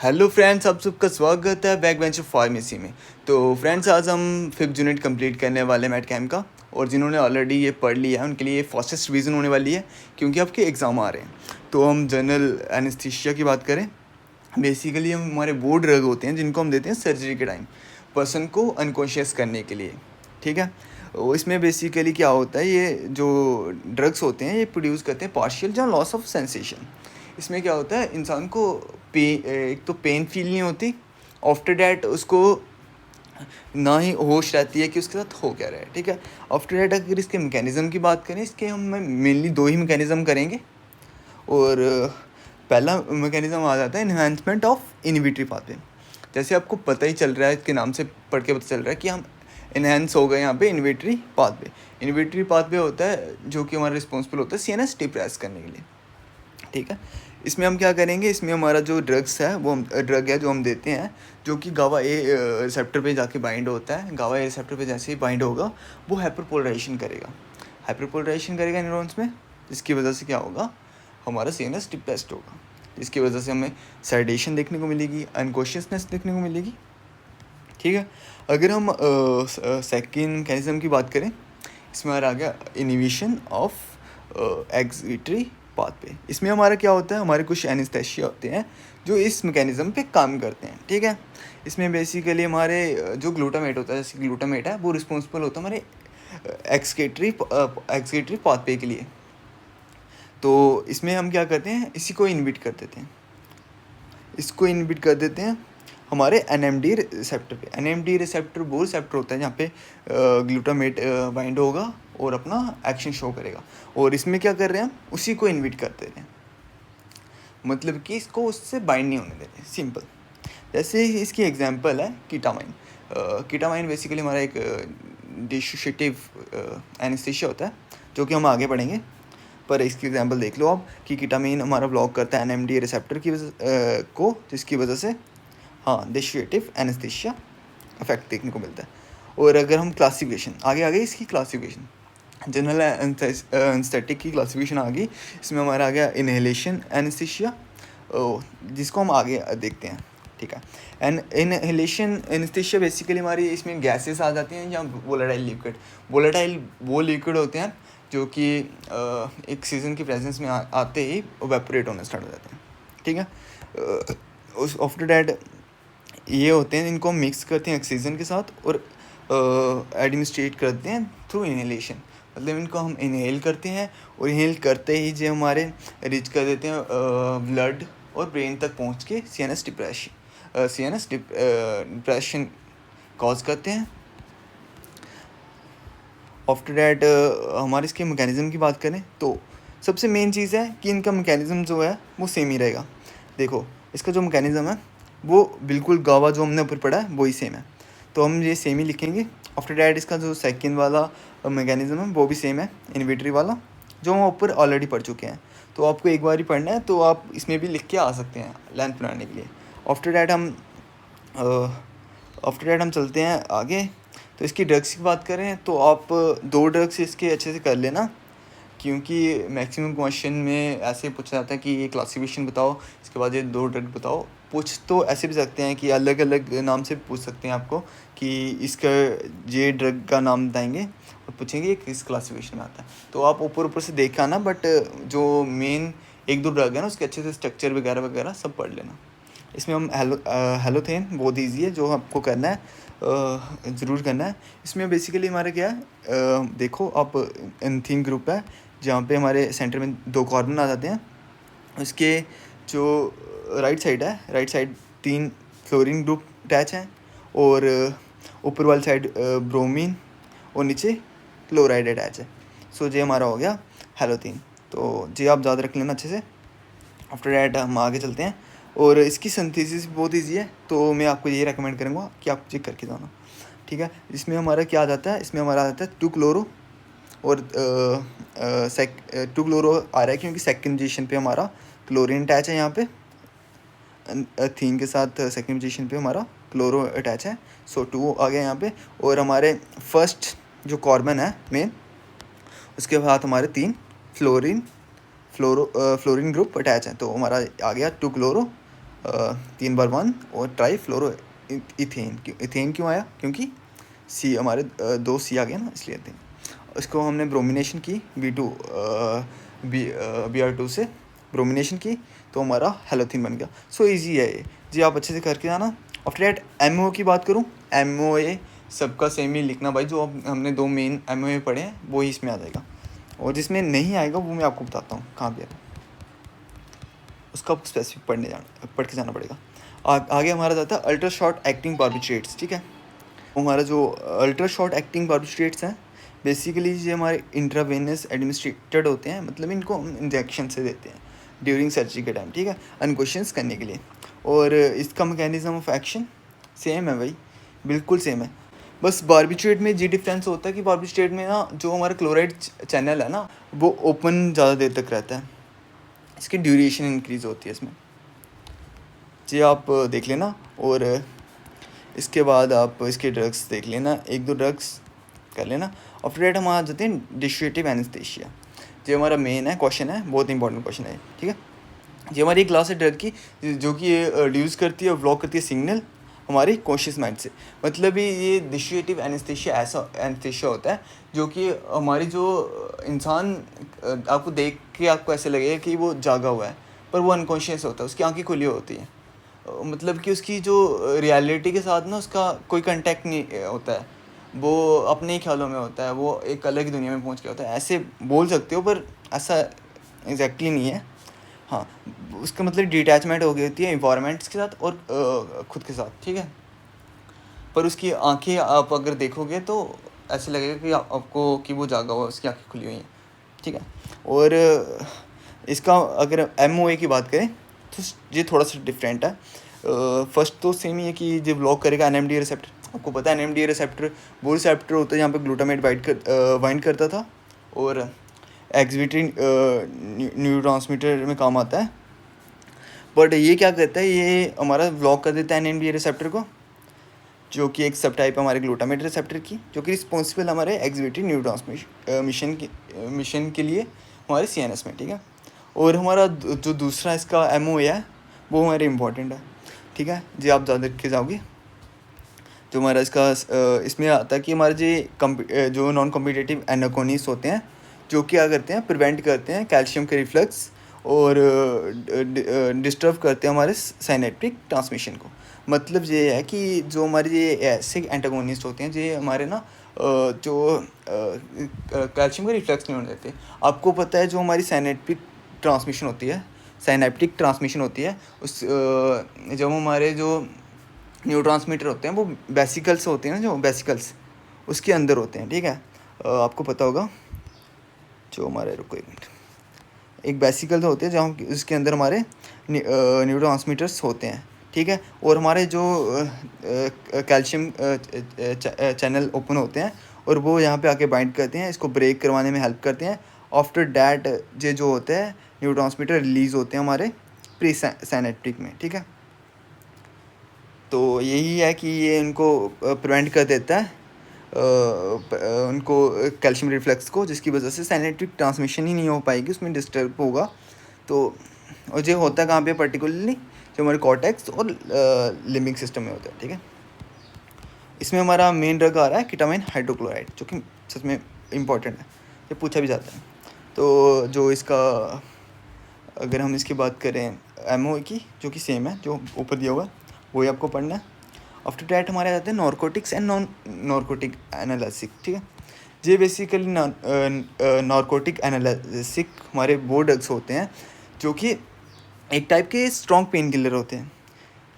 Hello friends, आप सबका स्वागत है बैक बेंच ऑफ फार्मेसी में। तो फ्रेंड्स, आज हम 5th यूनिट कंप्लीट करने वाले हैं मैट कैम्प का। और जिन्होंने ऑलरेडी ये पढ़ लिया है उनके लिए फास्टेस्ट रिवीजन होने वाली है, क्योंकि आपके एग्ज़ाम आ रहे हैं। तो हम जनरल एनेस्थीसिया की बात करें। बेसिकली हम हमारे वो ड्रग होते हैं जिनको हम देते हैं सर्जरी के टाइम पर्सन को अनकॉन्शियस करने के लिए। ठीक है। वो इसमें बेसिकली क्या होता है, ये जो ड्रग्स होते हैं ये प्रोड्यूस करते हैं पार्शियल या लॉस ऑफ सेंसेशन। इसमें क्या होता है, इंसान को एक तो पेन फील नहीं होती, आफ्टर डैट उसको ना ही होश रहती है कि उसके साथ हो क्या रहा है। ठीक है। आफ्टर डैट अगर इसके मैकेनिज़्म की बात करें, इसके हम मेनली दो ही मैकेनिज़्म करेंगे। और पहला मैकेनिज़्म आ जाता है इन्हांसमेंट ऑफ इनहिबिटरी पाथवे। जैसे आपको पता ही चल रहा है, इसके नाम से पढ़ के पता चल रहा है कि हम इन्हेंस हो गए यहाँ पे इनहिबिटरी पाथवे। इनहिबिटरी पाथवे होता है जो कि हमारा रिस्पॉन्सिबल होता है सीएनएस डिप्रेस करने के लिए। ठीक है। इसमें हम क्या करेंगे, इसमें हमारा जो ड्रग्स है वो ड्रग है जो हम देते हैं, जो कि गावा ए रिसेप्टर पे जाके बाइंड होता है। गावा ए रिसेप्टर पे जैसे ही बाइंड होगा वो हाइपरपोलराइजेशन करेगा न्यूरॉन्स में, जिसकी वजह से क्या होगा, हमारा सीएनएस डिप्रेस्ड होगा, जिसकी वजह से हमें सेडेशन देखने को मिलेगी, अनकॉन्शियसनेस देखने को मिलेगी। ठीक है। अगर हम सेकेंड मैकेनिज्म की बात करें, इसमें आ गया इनहिबिशन ऑफ एक्सिटरी पाथवे। इसमें हमारा क्या होता है, हमारे कुछ एनेस्थीसिया होते हैं जो इस मैकेनिज्म पे काम करते हैं। ठीक है। इसमें बेसिकली हमारे जो ग्लूटामेट होता है, जैसे ग्लूटामेट है, वो रिस्पॉन्सिबल होता है हमारे एक्सक्रीटरी पाथवे के लिए। तो इसमें हम क्या करते हैं, इसी को इनहिबिट कर देते हैं हमारे एनएमडी रिसेप्टर पे। एनएमडी रिसेप्टर वो रिसेप्टर होता है जहाँ पे ग्लूटामेट बाइंड होगा और अपना एक्शन शो करेगा। और इसमें क्या कर रहे हैं हम, उसी को इनहिबिट करते हैं, मतलब कि इसको उससे बाइंड नहीं होने देते। सिंपल। जैसे इसकी एग्जांपल है कीटामाइन। कीटामाइन बेसिकली हमारा एक डिसोसिएटिव एनेस्थीसिया होता है, जो कि हम आगे पढ़ेंगे। पर इसकी एग्जांपल देख लो आप कि कीटामाइन हमारा ब्लॉक करता है एनएमडी रिसेप्टर की को, जिसकी वजह से डिसोसिएटिव एनेस्थीसिया इफेक्ट देखने को मिलता है। और अगर हम क्लासिफिकेशन आगे इसकी क्लासिफिकेशन, जनरल एनेस्थेटिक की क्लासिफिकेशन आ गई। इसमें हमारा आ गया इनहेलेशन एनेस्थीसिया, जिसको हम आगे देखते हैं। ठीक है। एंड इनहेलेशन एनेस्थीसिया बेसिकली हमारी इसमें गैसेस आ जाती हैं या वोलेटाइल लिक्विड। वोलेटाइल वो लिक्विड होते हैं जो कि एक सीजन की प्रेजेंस में आते ही इवेपोरेट होने स्टार्ट हो जाते हैं। ठीक है। उस आफ्टर डैट ये होते हैं, इनको हम मिक्स करते हैं ऑक्सीजन के साथ और एडमिनिस्ट्रेट करते हैं थ्रू इनहेलेशन। मतलब इनको हम इनहेल करते हैं और इनहेल करते ही जो हमारे रीच कर देते हैं ब्लड और ब्रेन तक पहुंच के सीएनएस डिप्रेशन कॉज करते हैं। आफ्टर डैट हमारे इसके मैकेनिज़्म की बात करें तो सबसे मेन चीज़ है कि इनका मैकेनिज़्म जो है वो सेम ही रहेगा। देखो, इसका जो मैकेनिज़्म है वो बिल्कुल गावा जो हमने ऊपर पढ़ा है वही सेम है, तो हम ये सेम ही लिखेंगे। आफ्टर डैट इसका जो सेकंड वाला मैकेनिज़्म है वो भी सेम है, इनहिबिटरी वाला, जो हम ऊपर ऑलरेडी पढ़ चुके हैं। तो आपको एक बार ही पढ़ना है, तो आप इसमें भी लिख के आ सकते हैं लेंथ बनाने के लिए। आफ्टर डैट हम चलते हैं आगे। तो इसकी ड्रग्स की बात करें तो आप 2 ड्रग्स इसके अच्छे से कर लेना, क्योंकि मैक्सिमम क्वेश्चन में ऐसे पूछा जाता है कि ये क्लासिफिकेशन बताओ, इसके बाद ये 2 ड्रग बताओ। पूछ तो ऐसे भी सकते हैं कि अलग अलग नाम से पूछ सकते हैं आपको कि इसका ये ड्रग का नाम बताएंगे और पूछेंगे ये किस क्लासिफिकेशन में आता है। तो आप ऊपर से देख आना, बट जो मेन 1-2 ड्रग है ना उसके अच्छे से स्ट्रक्चर वगैरह सब पढ़ लेना। इसमें हम हेलोथेन बहुत ईजी है, जो आपको करना है ज़रूर करना है। इसमें बेसिकली हमारा क्या है, देखो आप एंथीन ग्रुप है जहाँ पे हमारे सेंटर में 2 कार्बन आ जाते हैं। उसके जो right side 3 fluorine group attach हैं और ऊपर वाली साइड ब्रोमीन और नीचे क्लोराइड अटैच है। सो ये हमारा हो गया हेलोथीन। तो ये आप ज़्यादा रख लेना अच्छे से। आफ्टर डैट हम आगे चलते हैं और इसकी सिंथेसिस बहुत ईजी है, तो मैं आपको ये रेकमेंड करूँगा कि आप चेक करके जाना। ठीक है। इसमें हमारा क्या आ जाता है, इसमें हमारा आ जाता है 2 क्लोरो और 2 क्लोरो आ रहा है क्योंकि सेकंड पोजीशन पे हमारा क्लोरीन अटैच है। यहाँ पे थीन के साथ सेकंड पोजीशन पे हमारा क्लोरो अटैच है, सो 2 आ गया यहाँ पे। और हमारे फर्स्ट जो कार्बन है मेन, उसके बाद हमारे 3 फ्लोरीन ग्रुप अटैच है, तो हमारा आ गया 2 क्लोरो 3 बार 1 और ट्राई फ्लोरो इथेन। इथेन क्यों आया? क्योंकि सी हमारे 2 सी आ गया ना, इसलिए इथेन। इसको हमने ब्रोमिनेशन की B2 Br2 से ब्रोमिनेशन की तो हमारा हेलोथीन बन गया। सो इजी है ये जी, आप अच्छे से करके आना। आफ्टर दैट MO की बात करूँ, MOA सबका सेम ही लिखना भाई, जो अब हमने 2 मेन MOA पढ़े हैं वो ही इसमें आ जाएगा, और जिसमें नहीं आएगा वो मैं आपको बताता हूँ कहाँ पे है, उसका स्पेसिफिक पढ़ के जाना पड़ेगा। आगे हमारा जाता है अल्ट्रा शॉर्ट एक्टिंग बार्बिट्रेट्स, ठीक है। हमारा जो अल्ट्रा शॉर्ट एक्टिंग बार्बिट्रेट्स हैं बेसिकली ये हमारे इंट्रावेनस एडमिनिस्ट्रेटेड होते हैं, मतलब इनको हम इंजेक्शन से देते हैं ड्यूरिंग सर्जरी के टाइम, ठीक है, अनक्वेश्चंस करने के लिए। और इसका मैकेनिज्म ऑफ एक्शन सेम है भाई, बिल्कुल सेम है। बस बार्बिट्रेट में जी डिफरेंस होता है कि बार्बिट्रेट में ना जो हमारा क्लोराइड चैनल है ना वो ओपन ज़्यादा देर तक रहता है, इसकी ड्यूरेशन इंक्रीज़ होती है इसमें जी, आप देख लेना। और इसके बाद आप इसके ड्रग्स देख लेना, 1-2 ड्रग्स कर लेना। और फिर हम आ जाते हैं डिस्ट्रीब्यूटिव एनेस्थीसिया, जो हमारा मेन है क्वेश्चन है, बहुत इंपॉर्टेंट क्वेश्चन है, ठीक है। ये हमारी क्लास है ड्रग की जो कि ये रिड्यूस करती है और ब्लॉक करती है सिग्नल हमारी कॉन्शियस माइंड से। मतलब ये डिस्ट्रीब्यूटिव एनेस्थीसिया ऐसा एनेस्थीसिया होता है जो कि हमारी जो इंसान आपको देख के आपको ऐसे लगेगा कि वो जागा हुआ है, पर वो अनकॉन्शियस होता है, उसकी आंखें खुली होती हैं, मतलब कि उसकी जो रियलिटी के साथ ना उसका कोई कांटेक्ट नहीं होता है, वो अपने ही ख्यालों में होता है, वो एक अलग ही दुनिया में पहुंच गया होता है, ऐसे बोल सकते हो, पर ऐसा एग्जैक्टली नहीं है। हाँ, उसका मतलब डिटैचमेंट हो गई होती है इन्वायरमेंट्स के साथ और खुद के साथ, ठीक है। पर उसकी आंखें आप अगर देखोगे तो ऐसे लगेगा कि आपको कि वो जागा हुआ, उसकी आंखें खुली हुई हैं, ठीक है। और इसका अगर MOA की बात करें तो ये थोड़ा सा डिफरेंट है। फर्स्ट तो सेम ही है कि ये ब्लॉक करेगा NMDA रिसेप्टर। आपको पता है NMDA रिसेप्टर वो रिसेप्टर होता है जहाँ पे ग्लूटामेट बाइंड करता था और एक्सिबिटरी न्यूरोट्रांसमीटर में काम आता है। बट ये क्या करता है, ये हमारा ब्लॉक कर देता है NMDA रिसेप्टर को, जो कि एक सब टाइप है हमारे ग्लूटामेट रिसेप्टर की, जो कि रिस्पॉन्सिबल हमारे एक्सिबिटरी न्यूरोट्रांसमिशन मिशन के लिए हमारे CNS में, ठीक है। और हमारा जो दूसरा इसका MOA है वो हमारे इम्पोर्टेंट है, ठीक है जी, आप ज़्यादा के जाओगे। जो हमारा इसका इसमें आता है कि हमारे जो नॉन कॉम्पिटिटिव एनाकोनिस होते हैं जो क्या करते हैं, प्रिवेंट करते हैं कैल्शियम के रिफ्लक्स और डिस्टर्ब करते हैं हमारे साइनेप्टिक ट्रांसमिशन को। मतलब ये है कि जो हमारे ये ऐसे एंटागोनिस्ट होते हैं जो हमारे ना जो कैल्शियम का रिफ्लक्स नहीं होने देते। आपको पता है जो हमारी साइनेप्टिक ट्रांसमिशन होती है, साइनेप्टिक ट्रांसमिशन होती है उस जब हमारे जो न्यूरोट्रांसमीटर होते हैं वो वेसिकल्स होते हैं ना, जो वेसिकल्स उसके अंदर होते हैं, ठीक है। आपको पता होगा जो हमारे, रुको एक मिनट, एक वेसिकल होते हैं जहाँ उसके अंदर हमारे न्यूरोट्रांसमीटर्स होते हैं, ठीक है। और हमारे जो कैल्शियम चैनल ओपन होते हैं और वो यहाँ पे आके बाइंड करते हैं, इसको ब्रेक करवाने में हेल्प करते हैं। आफ्टर डैट ये जो होते हैं न्यूरोट्रांसमीटर रिलीज़ होते हैं हमारे प्री साइनेप्टिक में, ठीक है। तो यही है कि ये इनको प्रिवेंट कर देता है उनको कैल्शियम रिफ्लेक्स को, जिसकी वजह से साइनेप्टिक ट्रांसमिशन ही नहीं हो पाएगी, उसमें डिस्टर्ब होगा। तो और ये होता है कहाँ पे पर्टिकुलरली, जो हमारे कॉर्टेक्स और लिम्बिक सिस्टम में होता है, ठीक है। इसमें हमारा मेन ड्रग आ रहा है केटामाइन हाइड्रोक्लोराइड, जो कि सच में इम्पॉर्टेंट है, ये पूछा भी जाता है। तो जो इसका अगर हम इसकी बात करें MOA की, जो कि सेम है जो ऊपर दिया हुआ है, वही आपको पढ़ना है। आफ्टर डैट हमारे आते हैं नॉर्कोटिक्स एंड नॉन नॉर्कोटिक एनालिसिक, ठीक है। ये बेसिकली नॉर्कोटिक एनालिसिक हमारे वो ड्रग्स होते हैं जो कि एक टाइप के स्ट्रॉन्ग पेन किलर होते हैं।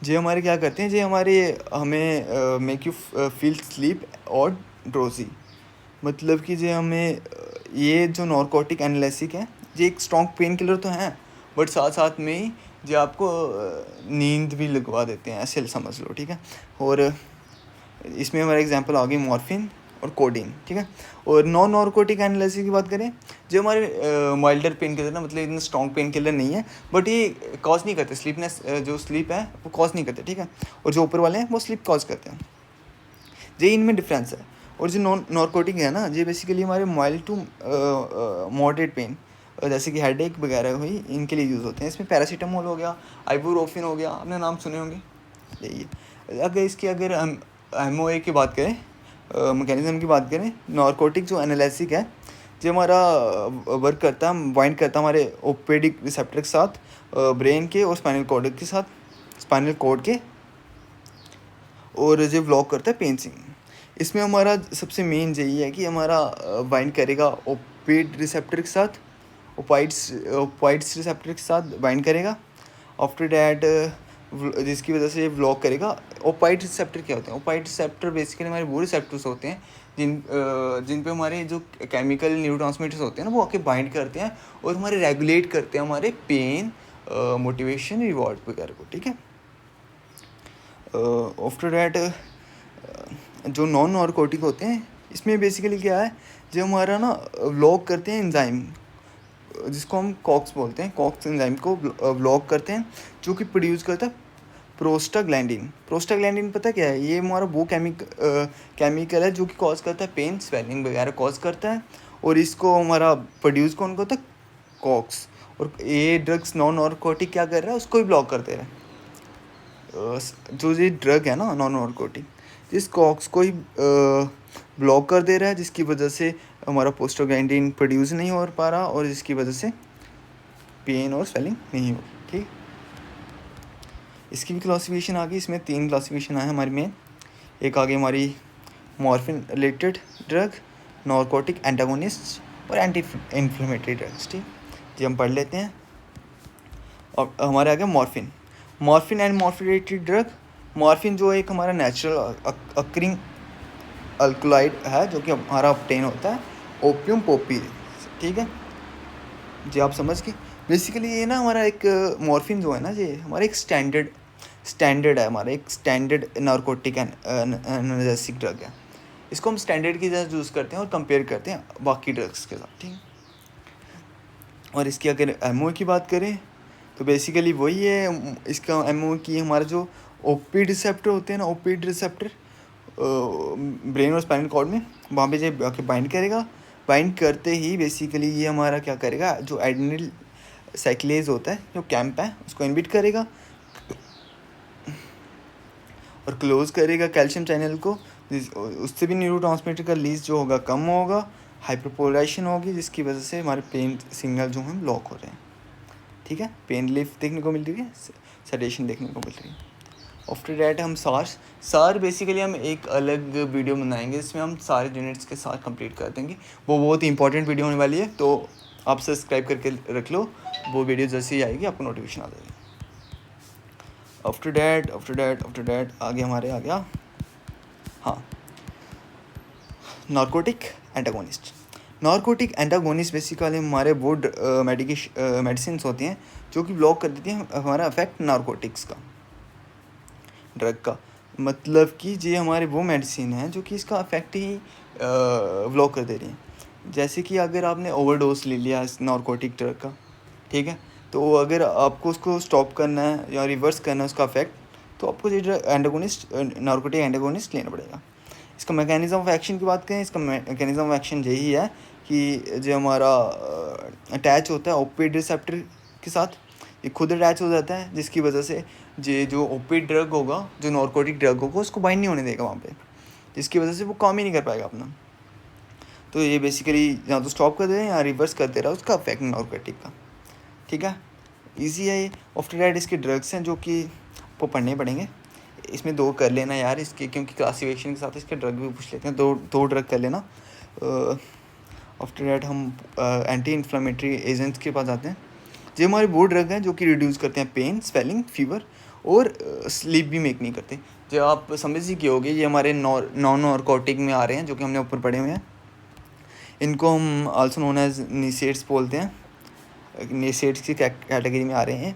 ये हमारे क्या करते हैं, ये हमारे हमें मेक यू फील स्लीप और ड्रोजी। मतलब कि ये हमें ये जो नॉर्कोटिक एनालिसिक है ये एक स्ट्रॉन्ग पेन किलर तो हैं, बट साथ साथ में ही जो आपको नींद भी लगवा देते हैं, ऐसे समझ लो, ठीक है। और इसमें हमारा एग्जांपल आ गई मॉर्फिन और कोडीन, ठीक है। और नॉन नॉर्कोटिक एनालिसिस की बात करें, जो हमारे माइल्डर पेन किलर ना, मतलब इतना स्ट्रॉन्ग पेन किलर नहीं है, बट ये कॉज नहीं करते स्लीपनेस, जो स्लीप है वो कॉज नहीं करते, ठीक है। और जो ऊपर वाले हैं वो स्लीप कॉज करते हैं, ये इनमें डिफरेंस है। और जो नॉन नॉर्कोटिक है ना, ये बेसिकली हमारे माइल्ड टू मॉडरेट पेन जैसे कि हेडेक वगैरह हुई, इनके लिए यूज़ होते हैं। इसमें पैरासीटामोल हो गया, आइबुप्रोफेन हो गया, आपने नाम सुने होंगे यही है। अगर हम MOA की बात करें, मैकेनिज़्म की बात करें, नारकोटिक जो एनालिसिक है, जो हमारा वर्क करता है, बाइंड करता है हमारे ओपेडिक रिसेप्टर के साथ, ब्रेन के और स्पाइनल कॉर्ड के साथ, स्पाइनल कॉर्ड के, और जो ब्लॉक करता है पेन सिग्नल। इसमें हमारा सबसे मेन यही है कि हमारा बाइंड करेगा ओपेड रिसेप्टर के साथ, ओपाइड्स रिसेप्टर के साथ बाइंड करेगा। आफ्टर डैट जिसकी वजह से ब्लॉक करेगा। ओपाइड रिसेप्टर क्या होते हैं? ओपाइड रिसेप्टर बेसिकली हमारे वो रिसेप्टर्स होते हैं जिन पे हमारे जो केमिकल न्यूरोट्रांसमीटर्स होते हैं ना, वो आके बाइंड करते हैं और हमारे रेगुलेट करते हैं हमारे पेन, मोटिवेशन, रिवॉर्ड वगैरह को, ठीक है। आफ्टर डैट जो नॉन नारकोटिक होते हैं, इसमें बेसिकली क्या है, जो हमारा ना ब्लॉक करते हैं एंजाइम, जिसको हम कॉक्स बोलते हैं, कॉक्स एंजाइम को ब्लॉक करते हैं, जो कि प्रोड्यूस करता है प्रोस्टाग्लैंडिन। प्रोस्टाग्लैंडिन पता क्या है? ये हमारा वो केमिकल है जो कि कॉज करता है पेन, स्वेलिंग वगैरह कॉज करता है, और इसको हमारा प्रोड्यूस कौन करता है? कॉक्स। और ये ड्रग्स नॉन नारकोटिक क्या कर रहा है? उसको ही ब्लॉक करते रहे। जो ये ड्रग है ना नॉन नारकोटिक, जिस कॉक्स को ही ब्लॉक कर दे रहा है, जिसकी वजह से हमारा प्रोस्टाग्लैंडिन प्रोड्यूस नहीं हो पा रहा, और जिसकी वजह से पेन और स्वेलिंग नहीं हो, ठीक। इसकी भी क्लासिफिकेशन आ गई। इसमें 3 क्लासिफिकेशन आए हमारी में। एक आ गई हमारी morphine related drug, narcotic antagonist और एंटी इन्फ्लेमेटरी ड्रग्स, ठीक। जी हम पढ़ लेते हैं। और हमारे आ गया morphine and morphine related drug. Morphine जो एक हमारा नेचुरल अक्रिंग अल्कोलाइड है, जो कि हमारा ऑब्टेन होता है ओपियम पोपी, ठीक है जी, आप समझ के। बेसिकली ये ना हमारा एक मॉर्फिन जो है ना, ये हमारा एक स्टैंडर्ड है, हमारा एक स्टैंडर्ड नारकोटिक एनाल्जेसिक ड्रग है। इसको हम स्टैंडर्ड की तरह यूज़ करते हैं और कंपेयर करते हैं बाकी ड्रग्स के साथ, ठीक। और इसकी अगर MOA की बात करें तो बेसिकली वही है, इसका MOA की हमारा जो ओपिड रिसेप्टर होते हैं ना, ओपिड रिसेप्टर ब्रेन और स्पाइनल कॉर्ड में, वहाँ पे जब आके बाइंड करेगा, बाइंड करते ही बेसिकली ये हमारा क्या करेगा, जो एड्रेनल साइक्लेज होता है, जो कैंप है, उसको इनहिबिट करेगा और क्लोज करेगा कैल्शियम चैनल को। उससे भी न्यूरोट्रांसमीटर का रिलीज जो होगा कम होगा, हाइपरपोलराइजेशन होगी, जिसकी वजह से हमारे पेन सिग्नल जो हैं ब्लॉक हो रहे हैं, ठीक है। पेन रिलीफ देखने को मिल रही है, सेडेशन देखने को मिल रही है। आफ्टर डैट हम सार बेसिकली हम एक अलग वीडियो बनाएंगे, जिसमें हम सारे यूनिट्स के साथ कंप्लीट कर देंगे। वो बहुत ही इंपॉर्टेंट वीडियो होने वाली है, तो आप सब्सक्राइब करके रख लो, वो वीडियो जैसे ही आएगी आपको नोटिफिकेशन आ जाएगी। आफ्टर डैट आगे हमारे आ गया, हाँ, नारकोटिक एंटागोनिस्ट बेसिकली हमारे वो मेडिसिन होती हैं जो कि ब्लॉक कर देती हैं हमारा इफेक्ट नारकोटिक्स का, ड्रग का। मतलब कि ये हमारे वो मेडिसिन है जो कि इसका इफेक्ट ही ब्लॉक कर दे रही हैं। जैसे कि अगर आपने ओवरडोज ले लिया इस नारकोटिक ड्रग का, ठीक है, तो अगर आपको उसको स्टॉप करना है या रिवर्स करना है उसका इफेक्ट, तो आपको ये नारकोटिक एंटागोनिस्ट लेना पड़ेगा। इसका मैकेनिज़्म ऑफ एक्शन की बात करें, इसका मैकेनिज़्म ऑफ एक्शन यही है कि जो हमारा अटैच होता है ओपिड रिसेप्टर के साथ, ये खुद अटैच हो जाता है, जिसकी वजह से ये जो ओपिड ड्रग होगा, जो नारकोटिक ड्रग होगा, उसको बाइंड नहीं होने देगा वहाँ पे, जिसकी वजह से वो काम ही नहीं कर पाएगा अपना। तो ये बेसिकली या तो स्टॉप कर दे रहा है या रिवर्स कर दे रहा है उसका इफेक्ट नारकोटिक का, ठीक है। ईजी है ये। आफ्टर डैट इसके ड्रग्स हैं जो कि आपको पढ़ने पड़ेंगे। इसमें 2 कर लेना यार इसके, क्योंकि क्लासिफिकेशन के साथ इसके ड्रग भी पूछ लेते हैं, दो ड्रग कर लेना। आफ्टर डैट हम एंटी इन्फ्लेमेटरी एजेंट्स के पास आते हैं। ये हमारे वो ड्रग हैं जो कि रिड्यूस करते हैं पेन, स्वेलिंग, फीवर और स्लीप भी मेक नहीं करते। जो आप समझ ही होगे, ये हमारे नॉन नारकोटिक में आ रहे हैं, जो कि हमने ऊपर पढ़े हुए हैं। इनको हम आल्सो नोन एज निसेट्स बोलते हैं, निसेट्स की कैटेगरी में आ रहे हैं,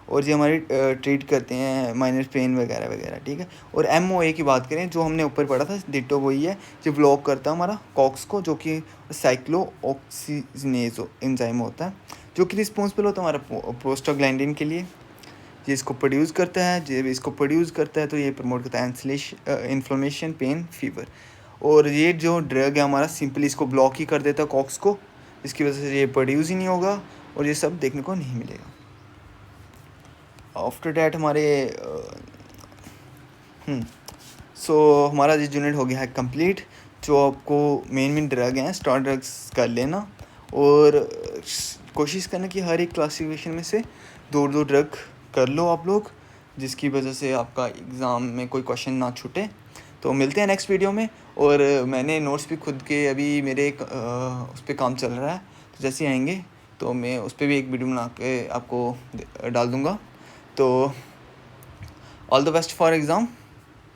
और ये हमारी ट्रीट करते हैं माइनर पेन वगैरह वगैरह, ठीक है। और MOA की बात करें, जो हमने ऊपर पढ़ा था डिटो, वही है जो ब्लॉक करता है हमारा कॉक्स को, जो कि साइक्लोऑक्सीजिनेज एंजाइम होता है, जो कि रिस्पॉन्सिबल होता है हमारा प्रोस्टाग्लैंडिन के लिए। ये इसको प्रोड्यूस करता है, जब इसको प्रोड्यूस करता है तो ये प्रमोट करता है इन्फ्लेमेशन, पेन, फीवर। और ये जो ड्रग है हमारा सिंपली इसको ब्लॉक ही कर देता है कॉक्स को, इसकी वजह से ये प्रोड्यूस ही नहीं होगा और ये सब देखने को नहीं मिलेगा। आफ्टर डैट हमारे हमारा ये यूनिट हो गया है कंप्लीट। जो आपको मेन ड्रग हैं स्टार ड्रग्स कर लेना और कोशिश करना कि हर एक क्लासिफिकेशन में से 2 ड्रग कर लो आप लोग, जिसकी वजह से आपका एग्ज़ाम में कोई क्वेश्चन ना छूटे। तो मिलते हैं नेक्स्ट वीडियो में। और मैंने नोट्स भी खुद के अभी मेरे उस पर काम चल रहा है, तो जैसे आएंगे तो मैं उस पर भी एक वीडियो बना के आपको डाल दूँगा। तो all the best for exam.